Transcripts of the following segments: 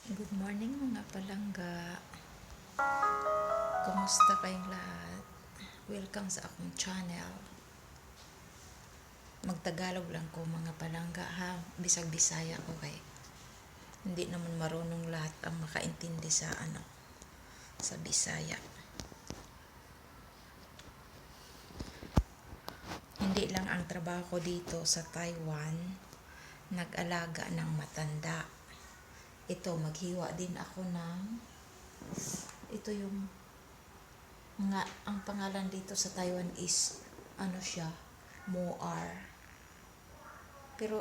Good morning mga palangga. Kumusta kayong lahat? Welcome sa akong channel. Magtagalog lang ko mga palangga ha. Bisag Bisaya ko kay hindi naman marunong lahat ang makaintindi sa Bisaya. Hindi lang ang trabaho ko dito sa Taiwan, nag-alaga ng matanda. Ito, maghiwa din ako ito yung ang pangalan dito sa Taiwan is Moar. Pero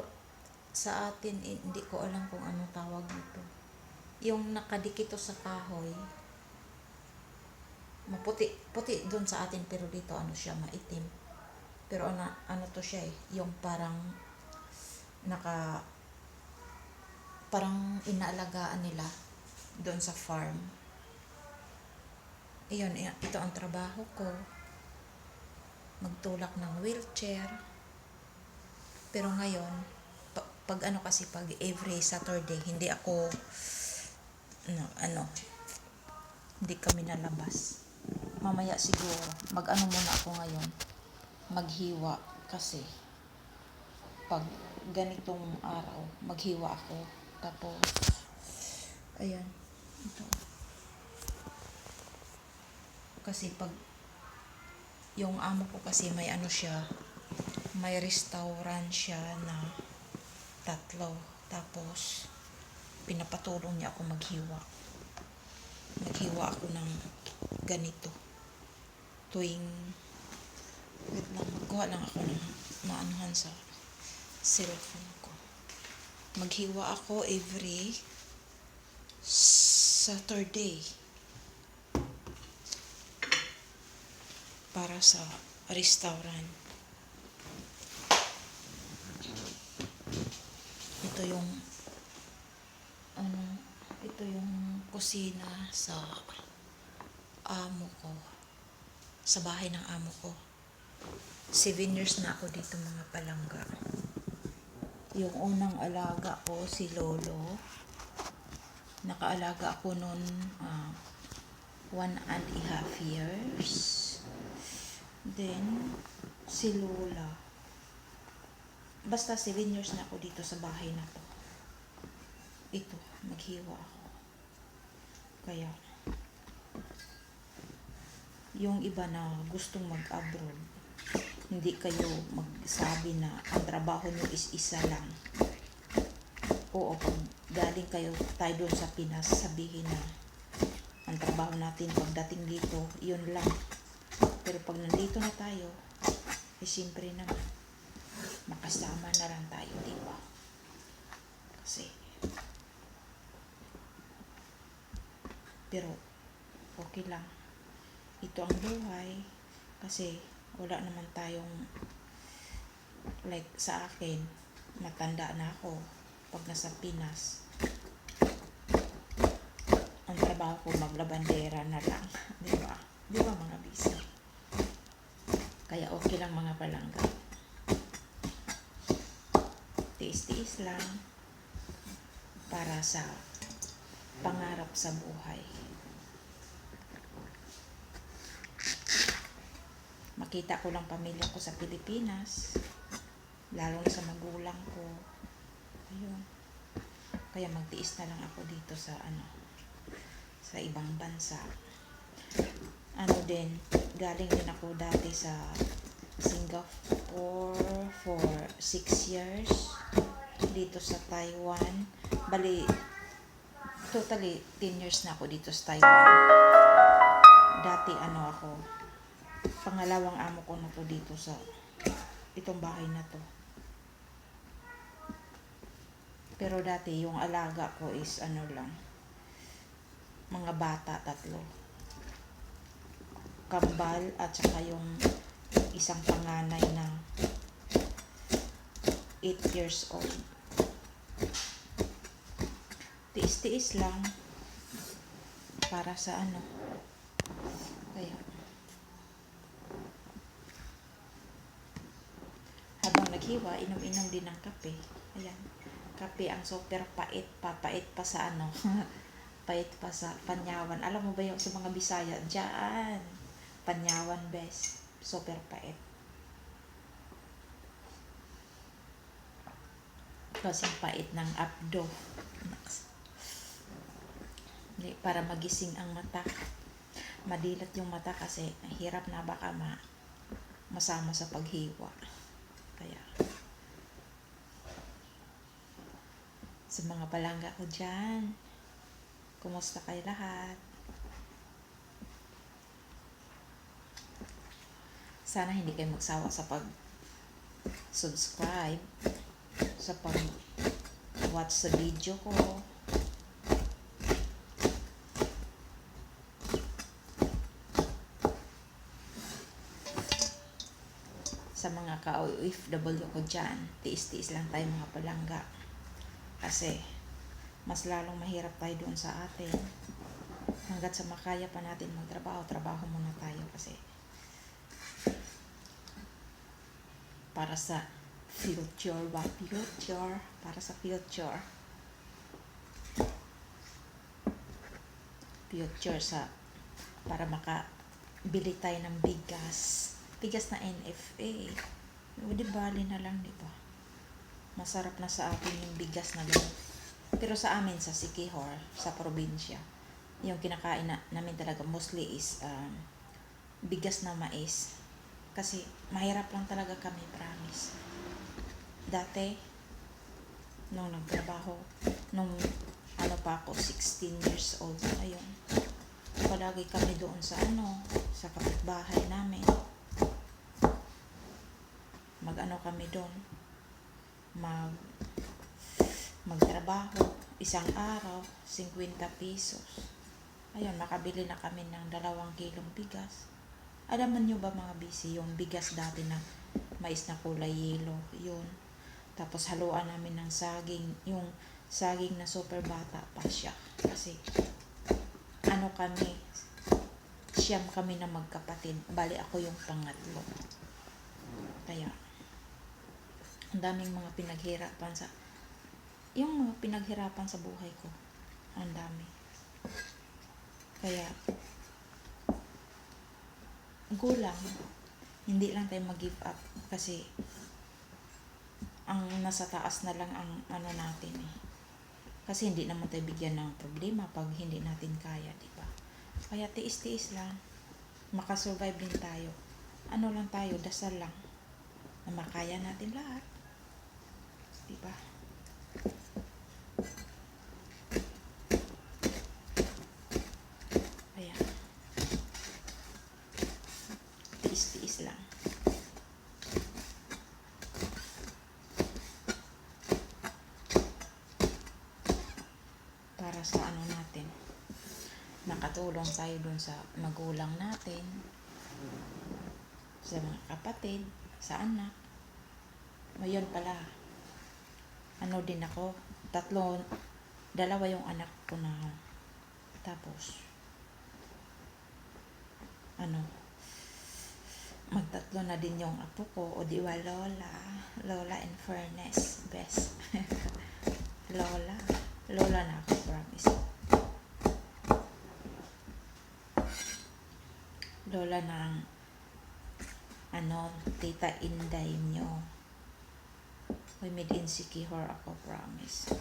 sa atin hindi ko alam kung ano tawag nito. Yung nakadikit sa kahoy, maputi, puti doon sa atin, pero dito maitim. Pero ano to siya yung parang inaalagaan nila doon sa farm. Iyon, ito ang trabaho ko. Magtulak ng wheelchair. Pero ngayon, pag every Saturday, hindi kami nalabas. Mamaya siguro, muna ako ngayon. Maghiwa kasi pag ganitong araw, maghiwa ako. Tapos, ayan, ito. Kasi pag yung amo ko kasi may restaurant siya na 3. Tapos pinapatulong niya ako maghiwa ako ng ganito tuwing wait lang, magkuha lang ako ng maanuhan sa cellphone ko. Maghiwa ako every Saturday para sa restaurant. Ito yung kusina sa amo ko, sa bahay ng amo ko. 7 years na ako dito mga palangga. Yung unang alaga ko si Lolo, nakaalaga ako noon 1.5 years. Then si Lola, basta 7 years na ako dito sa bahay na to. Ito, maghiwa ako. Kaya yung iba na gustong mag-abroad, hindi kayo magsabi na ang trabaho nyo is isa lang. Oo, pag galing tayo doon sa Pinas, sabihin na ang trabaho natin pagdating dito, yun lang. Pero pag nandito na tayo, siyempre naman, makasama na lang tayo, di ba? Kasi, pero, okay lang. Ito ang buhay. Kasi, wala naman tayong, like sa akin, matanda na ako. Pag nasa Pinas, ang trabaho ko maglabandera na lang. Di ba? Di ba mga busy? Kaya okay lang mga palangga. Tiis-tiis lang para sa pangarap sa buhay. Makita ko lang pamilya ko sa Pilipinas, lalo na sa magulang ko. Ayun. Kaya magtiis na lang ako dito sa ibang bansa. Galing din ako dati sa Singapore for 6 years. Dito sa Taiwan. Bali, totally 10 years na ako dito sa Taiwan. Dati pangalawang amo ko na to dito sa itong bahay na to. Pero dati yung alaga ko is mga bata 3. Kambal at saka yung isang panganay na 8 years old. Tiis-tiis lang para sa kaya habang naghiwa, inom-inom din ng kape. Ayan, Kape ang super pait pa. Pait pa sa ano. Pait pa sa Panyawan. Alam mo ba yung sa mga Bisaya? Diyan. Panyawan best. Super pait. Kasing pait ng abdo. Para magising ang mata. Madilat yung mata kasi hirap na baka masama sa paghiwa. Kaya sa mga palangga ko dyan, kumusta kayo lahat? Sana hindi kayo magsawa sa pag-subscribe, sa pag-watch sa video ko. Sa mga ka-OFW ko dyan, tiis-tiis lang tayo mga palangga. Kasi mas lalong mahirap tayo doon sa atin. Hanggat sa makaya pa natin magtrabaho, trabaho muna tayo kasi para sa future ba? Future. Para sa future. Future para makabili tayo ng bigas. Bigas na NFA. Di bali na lang, di ba? Masarap na sa akin yung bigas na gano'n. Pero sa amin, sa Siquijor, sa probinsya, yung kinakain namin talaga mostly is bigas na mais. Kasi mahirap lang talaga kami, promise. Dati, nung nagtrabaho, nung pa ako, 16 years old na ngayon, palagi kami doon sa sa kapitbahay namin. Kami doon, magtrabaho, isang araw, 50 pesos. Ayun, makabili na kami ng 2 kilong bigas. Alaman nyo ba mga busy, yung bigas dati na mais na kulay yellow, yun. Tapos haluan namin ng saging, yung saging na super bata pa siya. Kasi, siyam kami na magkapatid. Bali ako yung pangatlo. Kaya, ang daming mga pinaghirapan sa buhay ko. Ang dami. Kaya, gulang, hindi lang tayo mag-give up kasi ang nasa taas na lang ang natin eh. Kasi hindi naman tayo bigyan ng problema pag hindi natin kaya, di ba? Kaya tiis-tiis lang. Makasurvive din tayo. Lang tayo, dasal lang na makaya natin lahat. Diba? Kaya, tiis-tiis lang. Para sa natin, nakatulong tayo dun sa magulang natin, sa mga kapatid, sa anak. Ngayon pala, din ako, 2 yung anak ko na, tapos, magtatlo na din yung apo ko, o diwa Lola in fairness, best. Lola na ako, promise. Lola ng, Tita Inday nyo. May made in Siquijor ako, promise.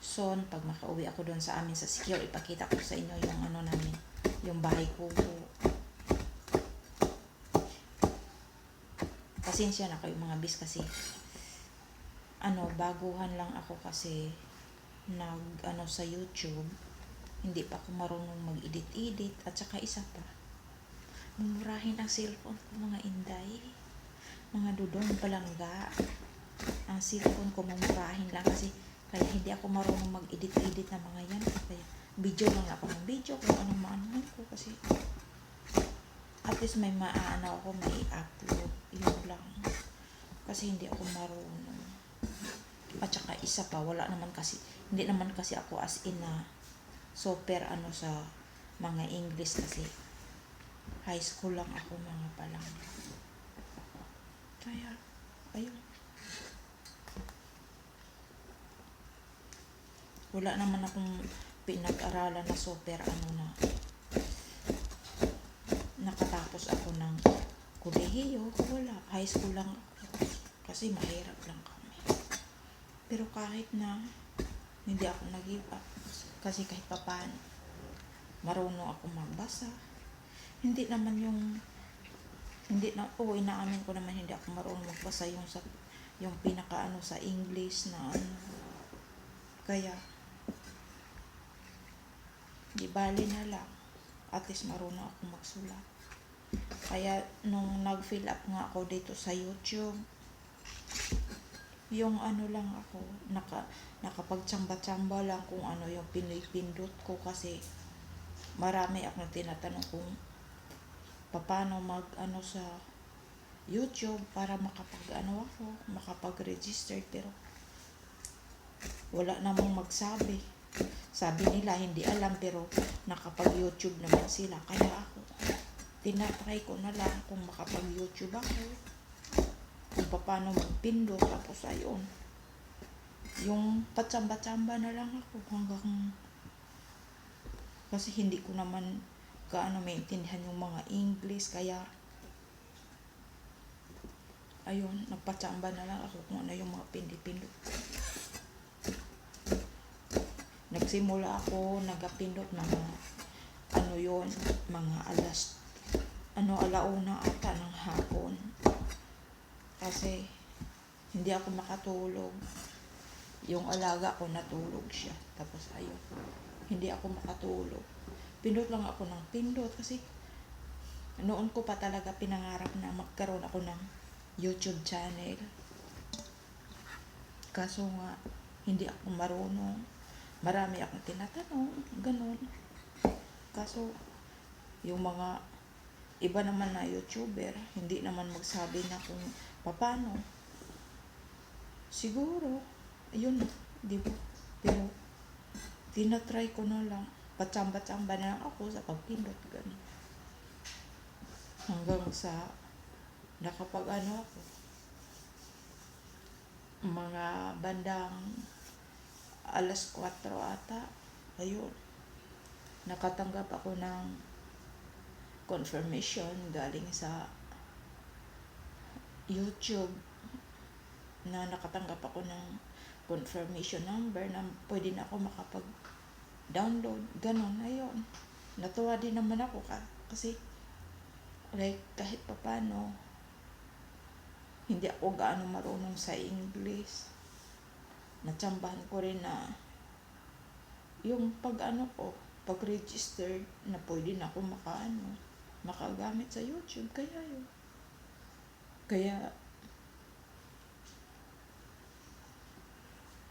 Soon, pag makauwi ako doon sa amin sa Siquijor, ipakita ko sa inyo yung namin, yung bahay kubo. Pasensya na kayo mga bis kasi baguhan lang ako kasi sa YouTube. Hindi pa ako marunong mag-edit at saka isa pa, mumurahin ang cellphone ko mga inday, mga dudong palangga. Ang cellphone ko mumurahin lang kasi kaya hindi ako marunong mag-edit ng mga yan. Kaya video lang ako ng video kung anong maano ko kasi at least may may upload. Yun lang. Kasi hindi ako marunong. At saka isa pa, hindi naman kasi ako as in super sa mga English kasi high school lang ako mga palang. Kaya, ayun. Wala naman akong pinag-aralan na super na nakatapos ako ng kolehiyo. Wala. High school lang ako. Kasi mahirap lang kami. Pero kahit na hindi ako nag-give up. Kasi kahit papaano, marunong ako magbasa. Hindi naman inaamin ko naman hindi ako marunong magbasa yung pinaka sa English na Kaya, di bali na lang. At least marunong ako magsulat. Kaya, nung nag-fill up nga ako dito sa YouTube, yung lang ako, nakapagtsamba-tsamba lang kung ano yung pinipindot ko kasi marami akong tinatanong kung paano sa YouTube para makapag-register pero wala namang magsabi. Sabi nila hindi alam pero nakapag-YouTube naman sila. Kaya ako, tinatry ko na lang kung makapag-YouTube ako. Kung paano magpindot. Tapos ayun. Yung patsamba-tsamba na lang ako hanggang kasi hindi ko naman maintindihan yung mga English. Kaya ayun, nagpatsamba na lang ako kung ano yung mga pindot. Nagsimula ako nagapindot mga mga alauna ata ng hapon. Kasi hindi ako makatulog. Yung alaga ko natulog siya. Tapos ayun, hindi ako makatulog. Pindot lang ako ng pindot kasi noon ko pa talaga pinangarap na magkaroon ako ng YouTube channel. Kaso nga, hindi ako marunong. Marami akong tinatanong, ganun. Kaso, yung mga iba naman na YouTuber, hindi naman magsabi na kung paano. Siguro, ayun, di ba? Pero, tinatry ko na lang. Patsamba-tsamba na lang ako sa pagpindot, ganun. Hanggang sa nakapag ako. Mga bandang alas 4 ata. Ayun. Nakatanggap ako ng confirmation galing sa YouTube na nakatanggap ako ng confirmation number na pwede na ako makapag-download. Ganon. Ayun. Natuwa din naman ako kasi like kahit papano hindi ako gaano marunong sa English. Natsambahan ko rin na yung pag-register na pwede na ako makagamit sa YouTube. Kaya yun. Kaya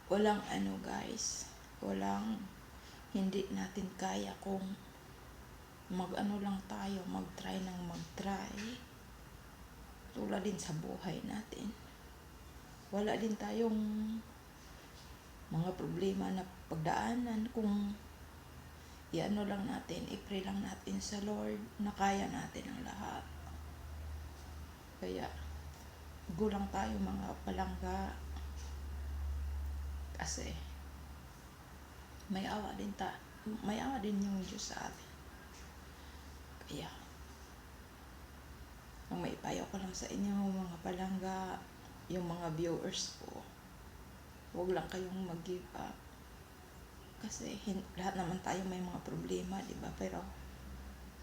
walang guys. Walang hindi natin kaya kung lang tayo, mag-try. Tulad din sa buhay natin. Wala din tayong mga problema na pagdaanan kung lang natin, i-pray lang natin sa Lord na kaya natin ang lahat. Kaya, gulang tayo mga palangga kasi may awa din yung Diyos sa atin. Kaya, ang maipayo ko lang sa inyo mga palangga, yung mga viewers ko, huwag lang kayong mag-give up. Kasi lahat naman tayo may mga problema, di ba? Pero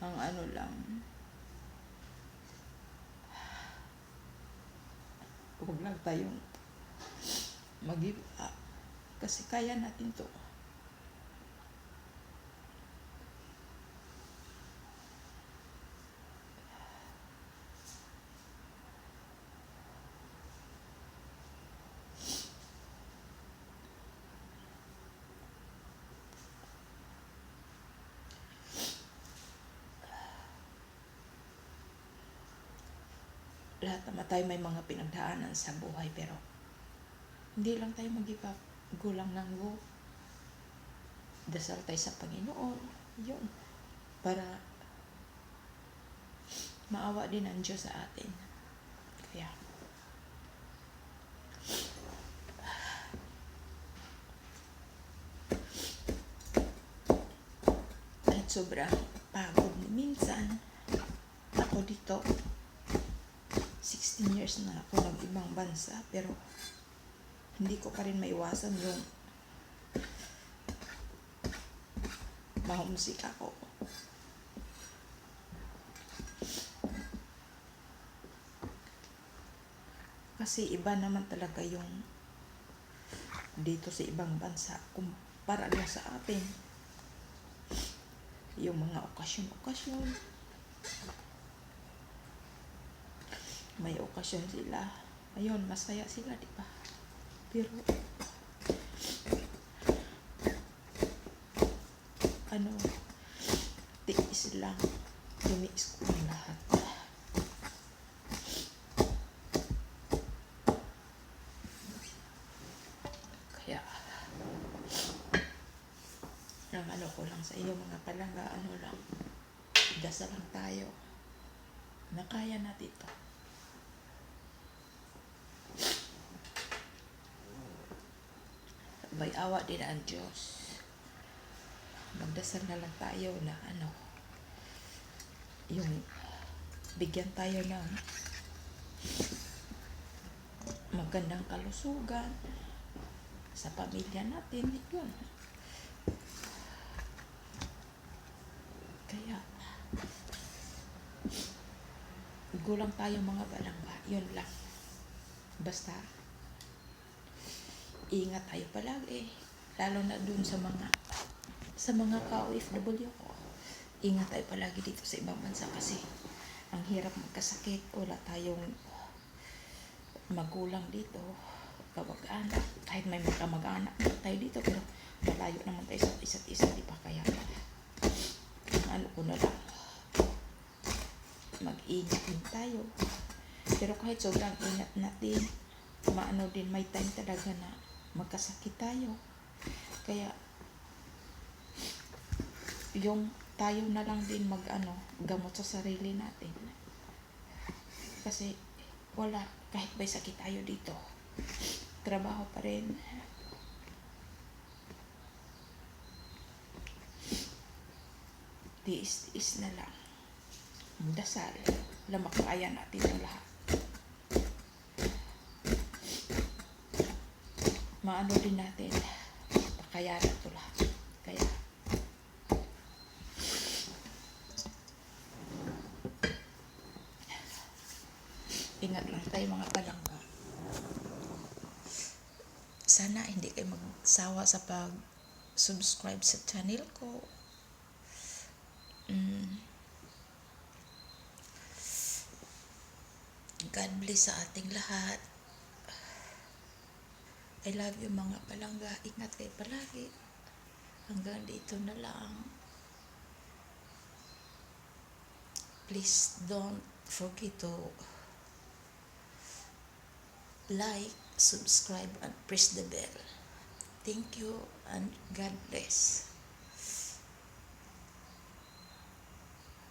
ang lang, huwag lang tayong mag-give up. Kasi kaya natin to. Lahat naman tayo may mga pinagdaanan sa buhay pero hindi lang tayo mag-give up. Go lang ng go. Dasal tayo sa Panginoon. Yun. Para maawa din ang Diyos sa atin. Kaya sobrang pagod minsan. Ako dito, 16 years na ako nag-ibang bansa, pero hindi ko pa rin maiwasan yung mahumsik ako. Kasi iba naman talaga yung dito sa ibang bansa kumpara lang sa atin. Yung mga okasyon-okasyon, may okasyon sila, ayun, masaya sila, di ba? Pero ano, tiis lang, tiniis ko ang lahat. Kaya ang ano ko lang sa iyo mga palangga, ano lang, dasal lang tayo na kaya natin ito. May awa din ang Diyos. Magdasal na lang tayo na ano, yung bigyan tayo ng magandang kalusugan sa pamilya natin, yun. Kaya gulang tayo mga balangga, yun lang. Basta ingat tayo palagi, lalo na dun sa mga ka-OFW ko. Ingat tayo palagi dito sa ibang bansa kasi ang hirap magkasakit. Wala tayong magulang dito, kamag-anak. Kahit may kamag-anak tayo dito, pero malayo naman tayo sa isa't isa, di ba? Kaya ano ko na lang, mag-ingat din tayo. Pero kahit sobrang ingat natin, maano din, may time talaga na magkasakit tayo. Kaya yung tayo na lang din gamot sa sarili natin. Kasi wala, kahit may sakit tayo dito, trabaho pa rin. Tiis-tiis na lang. Dasal, na makakaya natin ang lahat. Maano din natin, pakayanan ito lahat. Kaya ingat lang tayo mga palangga. Sana hindi kayo magsawa sa pag-subscribe sa channel ko. God bless sa ating lahat. I love you mga palangga. Ingat kayo palagi. Hanggang dito na lang. Please don't forget to like, subscribe, and press the bell. Thank you and God bless.